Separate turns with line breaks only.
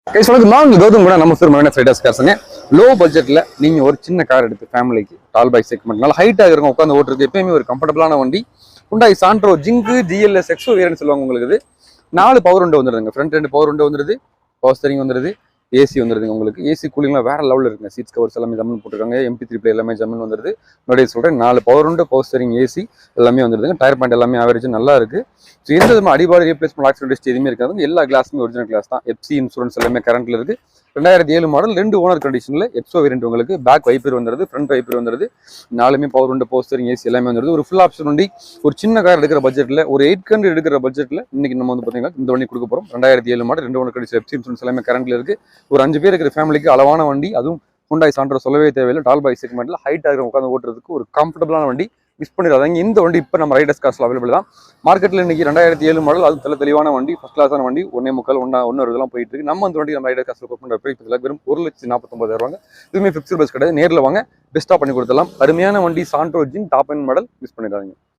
நான் கௌதம் கூட நம்ம ரைடர்ஸ் லோ பட்ஜெட்ல நீங்க ஒரு சின்ன கார் எடுத்து ஃபேமிலிக்கு டால் பை செக்மெண்ட் நல்லா ஹைட்டாக இருக்கும் உட்காந்து ஓட்டுறது எப்பயுமே ஒரு கம்ஃபர்டபுளான வண்டி. ஹுண்டாய் சாண்ட்ரோ ஜிங்கு ஜிஎல்எஸ் எக்ஸோ வேரியன்ட் சொல்லுவாங்க. உங்களுக்கு 4 பவர் விண்டோ வந்துருங்க. ஃப்ரண்ட் 2 பவர் விண்டோ வந்துருது, பவர் ஸ்டீரிங் வந்துருது, ஏசி வந்துருதுங்க. உங்களுக்கு ஏசி கூலிங்லாம் வேற லெவலில் இருக்குங்க. சீட்ஸ் கவர்ஸ் எல்லாமே ஜம்முன்னு போட்டுருக்காங்க. MP3 பிளே எல்லாமே ஜம்முன்னு வந்துருது. முன்னாடி சொல்றேன் 4 power window, power steering, AC எல்லாமே வந்துருதுங்க. டயர் பாயிண்ட் எல்லாமே ஆவரேஜ் நல்லா இருக்கு. ஸோ எந்த விதமாக அடிபாடு ரீப்ளேஸ்மெண்ட் ஆக்சிடென்ட் எதுவுமே இருக்காது. எல்லா கிளாஸுமே ஒரிஜினல் கிளாஸ் தான். எஃப்சி இன்சூரன்ஸ் எல்லாமே கரண்ட்ல இருக்கு. 2007 மாடல் 2 ஓனர் கண்டிஷனில் எக்ஸோ வேரியன்ட். உங்களுக்கு பேக் வைப்பர் வந்துருது, ஃப்ரண்ட் வைப்பர் வந்துருது. 4மே power window, power steering, AC எல்லாமே வந்துருது. ஒரு ஃபுல் ஆப்ஷன் வண்டி. ஒரு சின்ன கார் எடுக்கிற பட்ஜெட்ல, ஒரு 800 எடுக்கிற பட்ஜெட்ல இன்னைக்கு நம்ம வந்து பாத்தீங்கன்னா இந்த வண்டி கொடுக்க போறோம். 2007 model 2 owner condition, FC insurance எல்லாமே கரண்ட்ல இருக்கு. ஒரு 5 பேர் இருக்கிற ஃபேமிலிக்கு அளவான வண்டி. அதுவும் ஹுண்டாய் சாண்ட்ரோ சொல்லவே தேவையில்லை. டால் பை செக்மெண்ட்ல ஹைட் ஆகிற உட்காந்து ஓட்டுறதுக்கு ஒரு கம்ஃபர்டபுளான வண்டி. மிஸ் பண்ணிடாதீங்க. இந்த வண்டி இப்போ நம்ம ரைடர்ஸ் கார்ஸ்ல அவைலபிள் தான். மார்க்கெட்ல இன்னைக்கு 2007 மாடல், அது தெளிவான வண்டி, ஃபர்ஸ்ட் கிளாஸான வண்டி. 1.25 இதெல்லாம் போயிட்டு இருக்கு. நம்ம அந்த வண்டி நம்ம ரைடர் கார்ஸ்ல கொடுக்குற பிரைஸ் வெறும் 1,49,000. இதுவுமே ஃபிக்ஸ்டு பஸ் கிடையாது. நேரில் வாங்க, பெஸ்ட்டாக பண்ணி கொடுத்துடலாம். அருமையான வண்டி சாண்ட்ரோ ஜிங் டாப் எண்ட் மாடல். மிஸ் பண்ணிடாதீங்க.